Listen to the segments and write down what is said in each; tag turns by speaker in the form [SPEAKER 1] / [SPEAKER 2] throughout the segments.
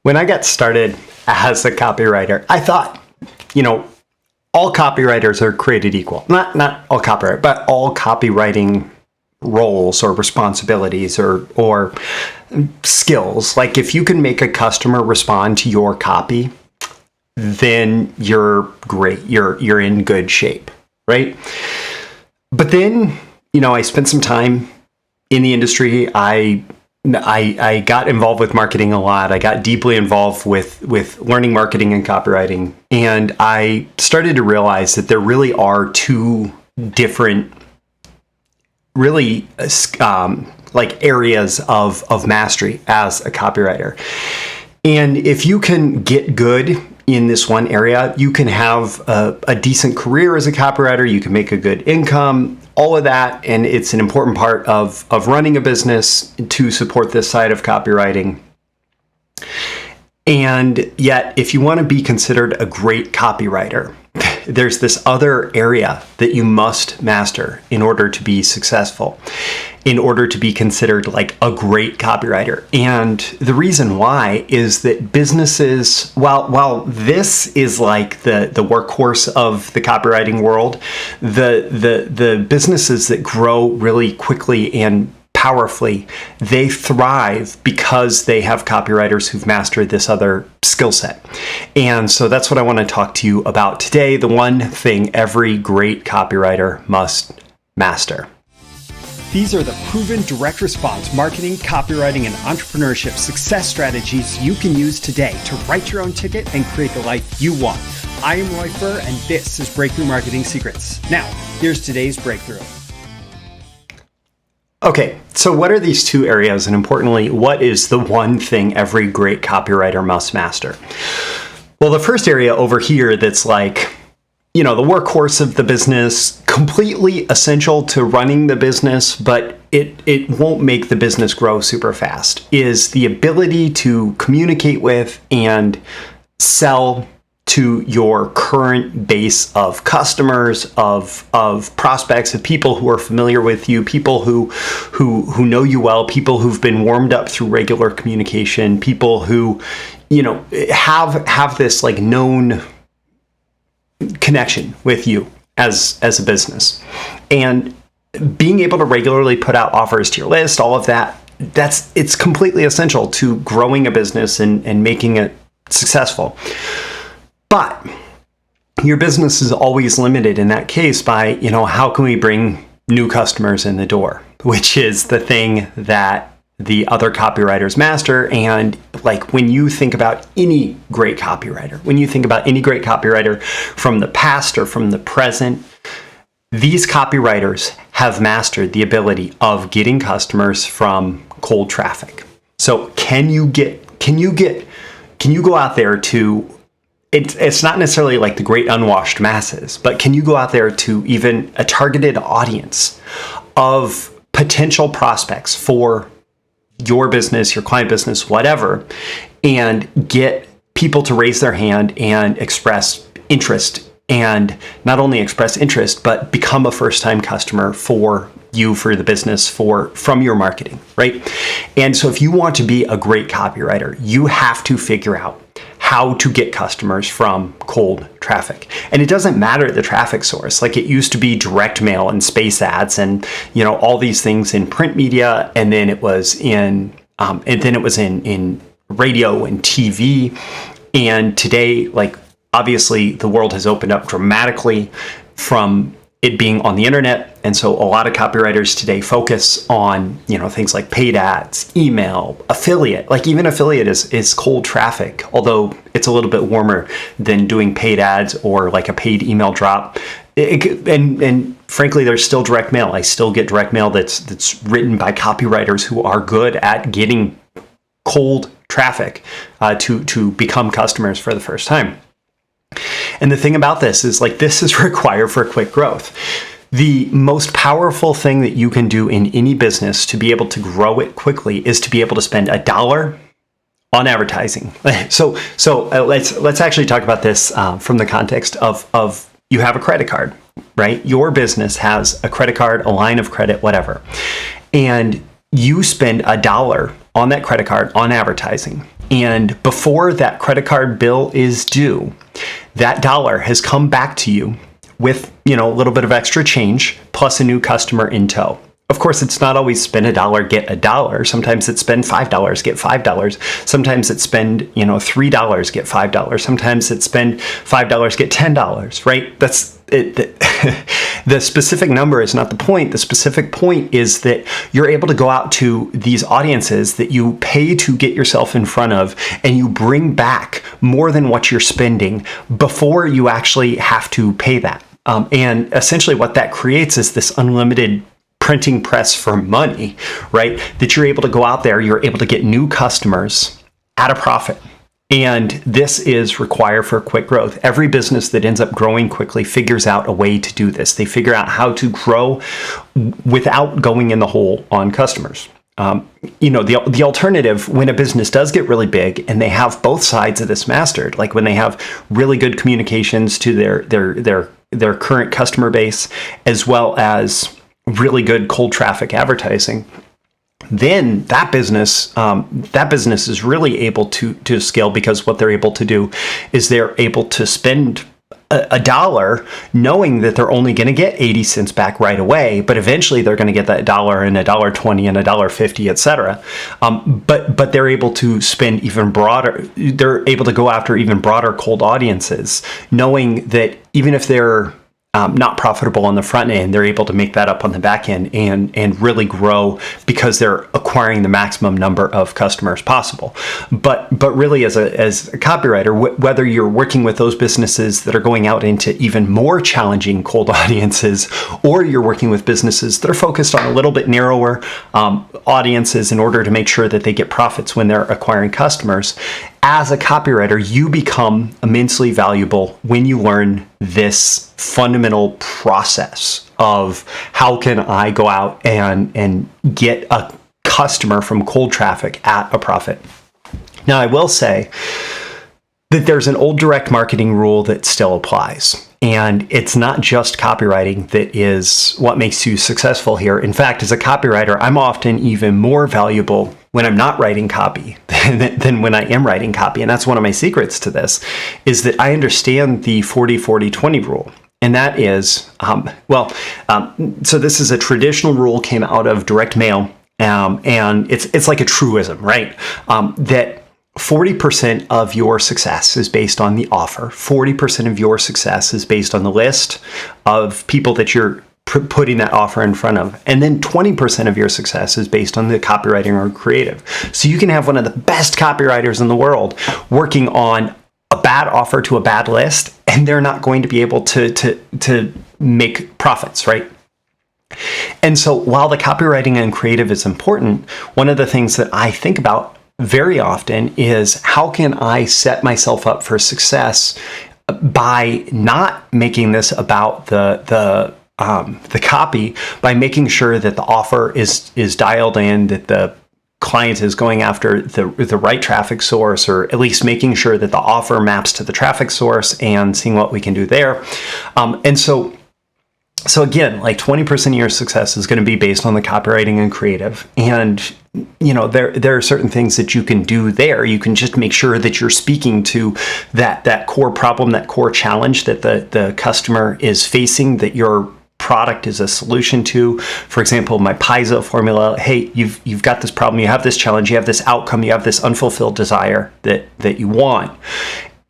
[SPEAKER 1] When I got started as a copywriter, I thought, all copywriters are created equal. Not all copywriters, but all copywriting roles or responsibilities or skills. Like if you can make a customer respond to your copy, then you're great. You're in good shape, right? But then, I spent some time in the industry. I got involved with marketing a lot. I got deeply involved with learning marketing and copywriting. And I started to realize that there really are two different, really areas of mastery as a copywriter. And if you can get good in this one area, you can have a decent career as a copywriter. You can make a good income, all of that. And it's an important part of running a business to support this side of copywriting. And yet, if you want to be considered a great copywriter, there's this other area that you must master in order to be successful, in order to be considered like a great copywriter. And the reason why is that businesses, while this is like the workhorse of the copywriting world, the businesses that grow really quickly and powerfully, they thrive because they have copywriters who've mastered this other skill set. And so that's what I want to talk to you about today. The one thing every great copywriter must master.
[SPEAKER 2] These are the proven direct response marketing, copywriting, and entrepreneurship success strategies you can use today to write your own ticket and create the life you want. I am Roy Furr, and this is Breakthrough Marketing Secrets. Now, here's today's breakthrough.
[SPEAKER 1] Okay, so what are these two areas? And importantly, what is the one thing every great copywriter must master? Well, the first area over here that's like, the workhorse of the business, completely essential to running the business, but it won't make the business grow super fast, is the ability to communicate with and sell to your current base of customers, of prospects, of people who are familiar with you, people who know you well, people who've been warmed up through regular communication, people who, have this like known connection with you as a business. And being able to regularly put out offers to your list, all of that, it's completely essential to growing a business and making it successful. But your business is always limited in that case by, how can we bring new customers in the door, which is the thing that the other copywriters master. And like when you think about any great copywriter, from the past or from the present, these copywriters have mastered the ability of getting customers from cold traffic. So can you go out there to, it's not necessarily like the great unwashed masses, but can you go out there to even a targeted audience of potential prospects for your business, your client business, whatever, and get people to raise their hand and express interest, and not only express interest, but become a first-time customer for you, for the business, from your marketing, right? And so if you want to be a great copywriter, you have to figure out how to get customers from cold traffic. And it doesn't matter the traffic source. Like it used to be direct mail and space ads and, all these things in print media. And then it was in radio and TV. And today, like obviously the world has opened up dramatically from it being on the internet. And so a lot of copywriters today focus on, things like paid ads, email, affiliate. Like even affiliate is cold traffic, although it's a little bit warmer than doing paid ads or like a paid email drop. And frankly, there's still direct mail. I still get direct mail that's written by copywriters who are good at getting cold traffic to become customers for the first time. And the thing about this is like this is required for quick growth. The most powerful thing that you can do in any business to be able to grow it quickly is to be able to spend $1 on advertising. So let's actually talk about this from the context of you have a credit card, right? Your business has a credit card, a line of credit, whatever, and you spend $1 on that credit card on advertising. And before that credit card bill is due, that dollar has come back to you with, a little bit of extra change plus a new customer in tow. Of course, it's not always spend $1, get $1. Sometimes it's spend $5, get $5. Sometimes it's spend, $3, get $5. Sometimes it's spend $5, get $10, right? That's it. The specific number is not the point. The specific point is that you're able to go out to these audiences that you pay to get yourself in front of, and you bring back more than what you're spending before you actually have to pay that. And essentially what that creates is this unlimited printing press for money, right? That you're able to go out there, you're able to get new customers at a profit. And this is required for quick growth. Every business that ends up growing quickly figures out a way to do this. They figure out how to grow without going in the hole on customers. The alternative, when a business does get really big and they have both sides of this mastered, like when they have really good communications to their current customer base, as well as really good cold traffic advertising, then that business is really able to scale, because what they're able to do is they're able to spend a dollar knowing that they're only going to get 80 cents back right away, but eventually they're going to get that $1 and $1.20 and $1.50, etc. But they're able to spend even broader. They're able to go after even broader cold audiences, knowing that even if they're not profitable on the front end, they're able to make that up on the back end and really grow, because they're acquiring the maximum number of customers possible. But really, as a copywriter, whether you're working with those businesses that are going out into even more challenging cold audiences, or you're working with businesses that are focused on a little bit narrower audiences in order to make sure that they get profits when they're acquiring customers, as a copywriter, you become immensely valuable when you learn this fundamental process of how can I go out and get a customer from cold traffic at a profit. Now, I will say that there's an old direct marketing rule that still applies. And it's not just copywriting that is what makes you successful here. In fact, as a copywriter, I'm often even more valuable when I'm not writing copy than when I am writing copy. And that's one of my secrets to this, is that I understand the 40-40-20 rule. And that is, so this is a traditional rule, came out of direct mail. And it's like a truism, right? That 40% of your success is based on the offer. 40% of your success is based on the list of people that you're putting that offer in front of. And then 20% of your success is based on the copywriting or creative. So you can have one of the best copywriters in the world working on a bad offer to a bad list, and they're not going to be able to make profits, right? And so while the copywriting and creative is important, one of the things that I think about very often is how can I set myself up for success by not making this about the copy, by making sure that the offer is dialed in, that the client is going after the right traffic source, or at least making sure that the offer maps to the traffic source and seeing what we can do there. And so again, like 20% of your success is going to be based on the copywriting and creative. And, there are certain things that you can do there. You can just make sure that you're speaking to that core problem, that core challenge that the customer is facing, that your product is a solution to. For example, my PISA formula, hey, you've got this problem, you have this challenge, you have this outcome, you have this unfulfilled desire that you want.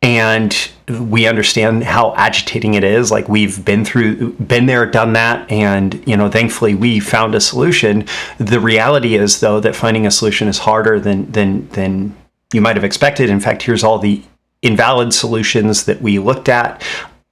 [SPEAKER 1] And we understand how agitating it is. Like, we've been there, done that, and thankfully we found a solution. The reality is, though, that finding a solution is harder than you might have expected. In fact, here's all the invalid solutions that we looked at,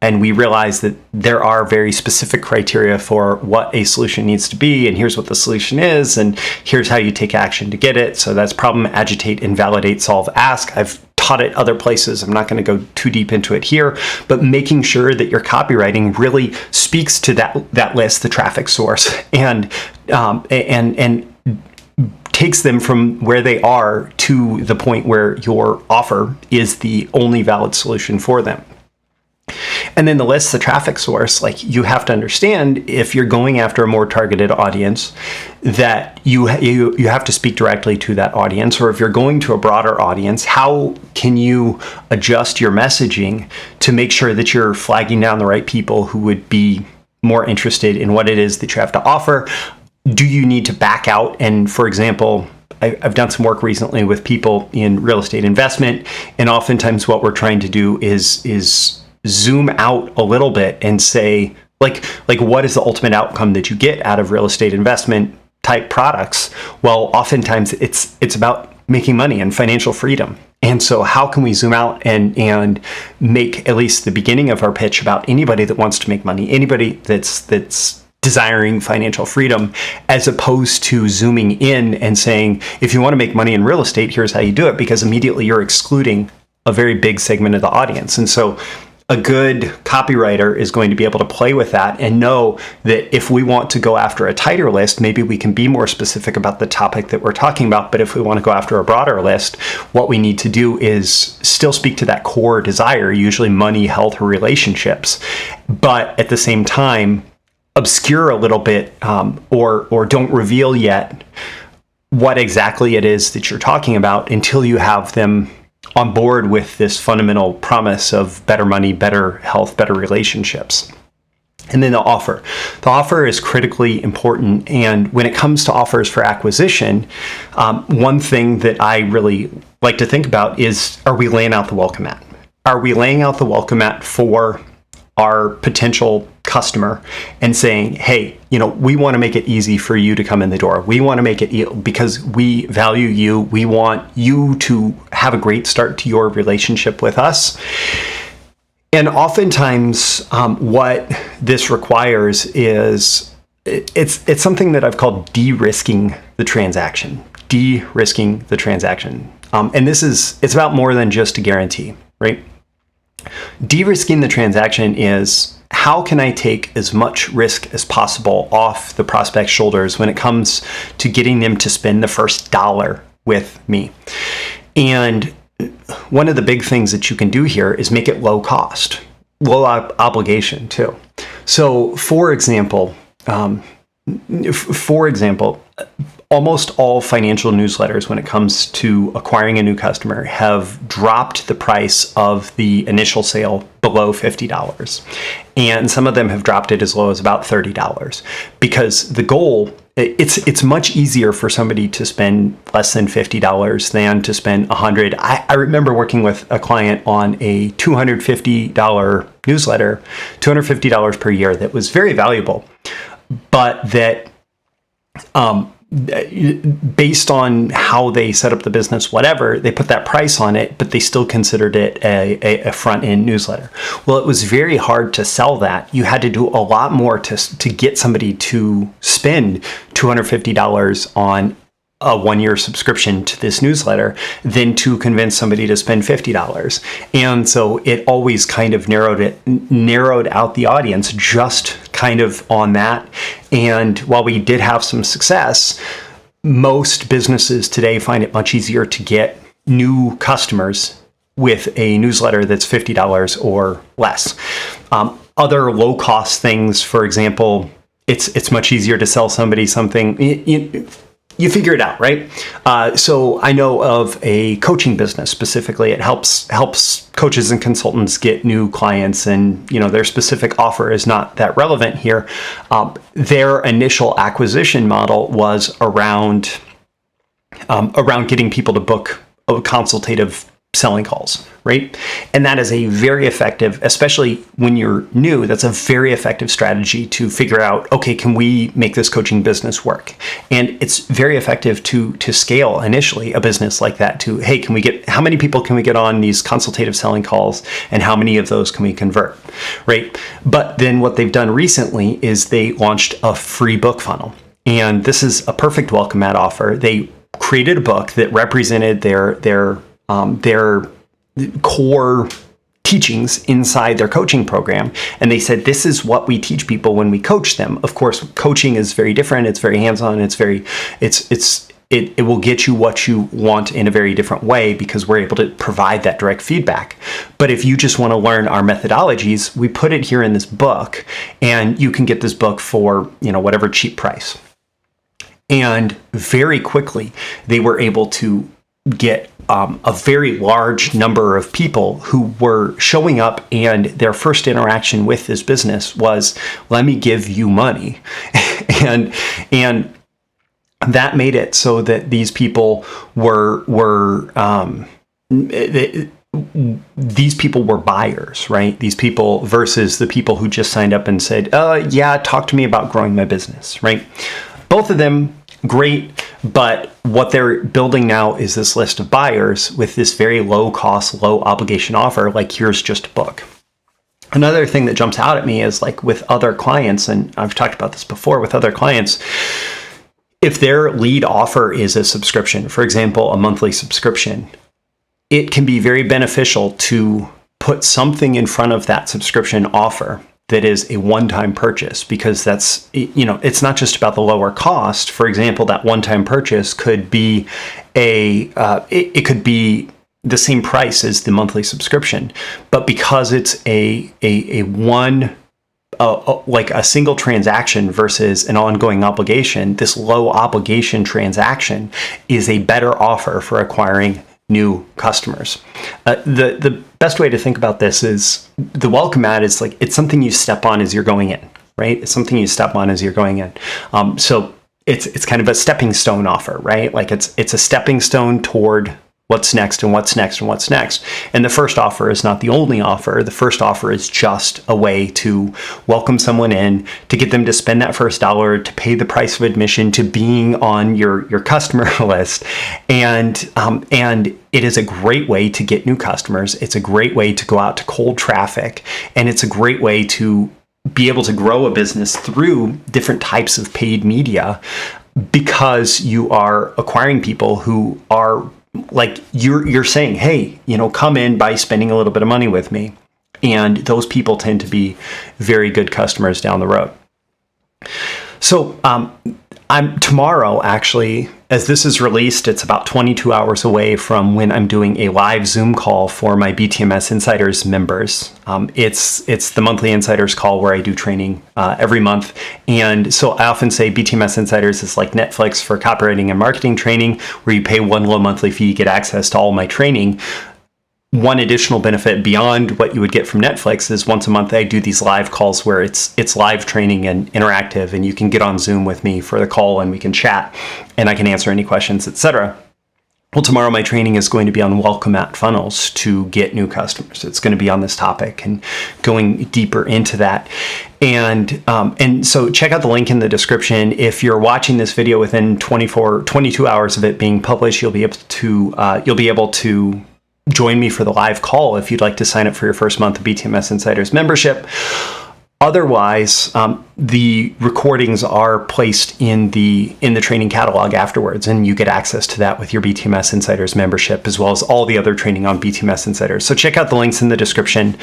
[SPEAKER 1] and we realized that there are very specific criteria for what a solution needs to be, and here's what the solution is, and here's how you take action to get it. So that's problem, agitate, invalidate, solve, ask. I've taught it other places. I'm not going to go too deep into it here, but making sure that your copywriting really speaks to that list, the traffic source, and takes them from where they are to the point where your offer is the only valid solution for them. And then the list, the traffic source, like you have to understand if you're going after a more targeted audience that you have to speak directly to that audience, or if you're going to a broader audience, how can you adjust your messaging to make sure that you're flagging down the right people who would be more interested in what it is that you have to offer? Do you need to back out? And for example, I've done some work recently with people in real estate investment, and oftentimes what we're trying to do is zoom out a little bit and say, like what is the ultimate outcome that you get out of real estate investment type products? Well, oftentimes it's about making money and financial freedom. And so how can we zoom out and make at least the beginning of our pitch about anybody that wants to make money, anybody that's desiring financial freedom, as opposed to zooming in and saying, if you want to make money in real estate, here's how you do it, because immediately you're excluding a very big segment of the audience. And so a good copywriter is going to be able to play with that and know that if we want to go after a tighter list, maybe we can be more specific about the topic that we're talking about. But if we want to go after a broader list, what we need to do is still speak to that core desire, usually money, health, or relationships, but at the same time, obscure a little bit, or don't reveal yet what exactly it is that you're talking about until you have them on board with this fundamental promise of better money, better health, better relationships. And then the offer. The offer is critically important. And when it comes to offers for acquisition, one thing that I really like to think about is, are we laying out the welcome mat? Are we laying out the welcome mat for our potential customer and saying, hey, we want to make it easy for you to come in the door. We want to make it because we value you. We want you to have a great start to your relationship with us. And oftentimes what this requires is it's something that I've called derisking the transaction. De-risking the transaction. And it's about more than just a guarantee, right? De-risking the transaction is, how can I take as much risk as possible off the prospect's shoulders when it comes to getting them to spend the first dollar with me? And one of the big things that you can do here is make it low cost, low obligation too. So for example, almost all financial newsletters, when it comes to acquiring a new customer, have dropped the price of the initial sale below $50. And some of them have dropped it as low as about $30, because the goal, it's much easier for somebody to spend less than $50 than to spend $100. I remember working with a client on a $250 newsletter, $250 per year, that was very valuable, but that based on how they set up the business, whatever, they put that price on it, but they still considered it a front-end newsletter. Well, it was very hard to sell that. You had to do a lot more to get somebody to spend $250 on a one-year subscription to this newsletter than to convince somebody to spend $50. And so it always kind of narrowed out the audience just kind of on that. And while we did have some success, most businesses today find it much easier to get new customers with a newsletter that's $50 or less. Other low-cost things, for example, it's much easier to sell somebody something. You figure it out, right? So I know of a coaching business specifically. It helps coaches and consultants get new clients, and their specific offer is not that relevant here. Their initial acquisition model was around getting people to book consultative selling calls, right? And that is a very effective, especially when you're new, that's a very effective strategy to figure out, okay, can we make this coaching business work? And it's very effective to scale initially a business like that to, hey, how many people can we get on these consultative selling calls, and how many of those can we convert, right? But then what they've done recently is they launched a free book funnel. And this is a perfect welcome mat offer. They created a book that represented their core teachings inside their coaching program. And they said, this is what we teach people when we coach them. Of course, coaching is very different. It's very hands-on. It's it will get you what you want in a very different way because we're able to provide that direct feedback. But if you just want to learn our methodologies, we put it here in this book, and you can get this book for, whatever cheap price. And very quickly, they were able to get a very large number of people who were showing up, and their first interaction with this business was, let me give you money. and that made it so that these people were buyers, right? These people versus the people who just signed up and said, yeah, talk to me about growing my business, right? Both of them great, but what they're building now is this list of buyers with this very low cost, low obligation offer, like here's just a book. Another thing that jumps out at me is like with other clients, and I've talked about this before with other clients, if their lead offer is a subscription, for example, a monthly subscription, it can be very beneficial to put something in front of that subscription offer that is a one-time purchase, because that's, it's not just about the lower cost. For example, that one-time purchase could be it could be the same price as the monthly subscription, but because it's a single transaction versus an ongoing obligation, this low obligation transaction is a better offer for acquiring new customers. The best way to think about this is the welcome mat is like, it's something you step on as you're going in, right? It's something you step on as you're going in. So it's kind of a stepping stone offer, right? Like it's a stepping stone toward what's next and what's next and what's next. And the first offer is not the only offer. The first offer is just a way to welcome someone in, to get them to spend that first dollar, to pay the price of admission to being on your customer list. And it is a great way to get new customers. It's a great way to go out to cold traffic. And it's a great way to be able to grow a business through different types of paid media, because you are acquiring people who are like you're saying, hey, come in by spending a little bit of money with me. And those people tend to be very good customers down the road. So I'm tomorrow, actually, as this is released, it's about 22 hours away from when I'm doing a live Zoom call for my BTMS Insiders members. It's the monthly Insiders call where I do training every month. And so I often say BTMS Insiders is like Netflix for copywriting and marketing training, where you pay one low monthly fee, you get access to all my training. One additional benefit beyond what you would get from Netflix is once a month I do these live calls where it's live training and interactive, and you can get on Zoom with me for the call and we can chat and I can answer any questions, etc. Well, tomorrow my training is going to be on welcome mat funnels to get new customers. It's going to be on this topic and going deeper into that. And so check out the link in the description. If you're watching this video within 22 hours of it being published, you'll be able to join me for the live call if you'd like to sign up for your first month of BTMS Insiders membership. Otherwise, the recordings are placed in the training catalog afterwards, and you get access to that with your BTMS Insiders membership, as well as all the other training on BTMS Insiders. So check out the links in the description.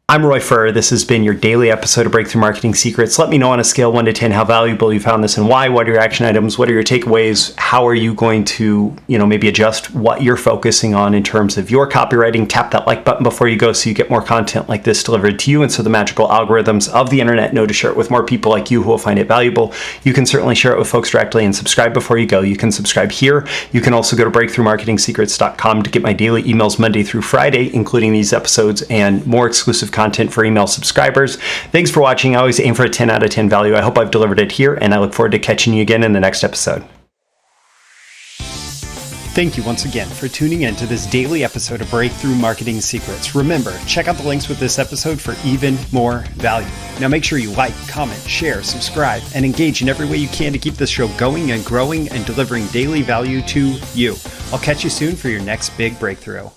[SPEAKER 1] I'm Roy Furr. This has been your daily episode of Breakthrough Marketing Secrets. Let me know on a scale 1 to 10 how valuable you found this and why. What are your action items? What are your takeaways? How are you going to, maybe adjust what you're focusing on in terms of your copywriting? Tap that like button before you go so you get more content like this delivered to you, and so the magical algorithms of the internet know to share it with more people like you who will find it valuable. You can certainly share it with folks directly and subscribe before you go. You can subscribe here. You can also go to breakthroughmarketingsecrets.com to get my daily emails Monday through Friday, including these episodes and more exclusive content for email subscribers. Thanks for watching. I always aim for a 10 out of 10 value. I hope I've delivered it here, and I look forward to catching you again in the next episode.
[SPEAKER 2] Thank you once again for tuning in to this daily episode of Breakthrough Marketing Secrets. Remember, check out the links with this episode for even more value. Now make sure you like, comment, share, subscribe, and engage in every way you can to keep this show going and growing and delivering daily value to you. I'll catch you soon for your next big breakthrough.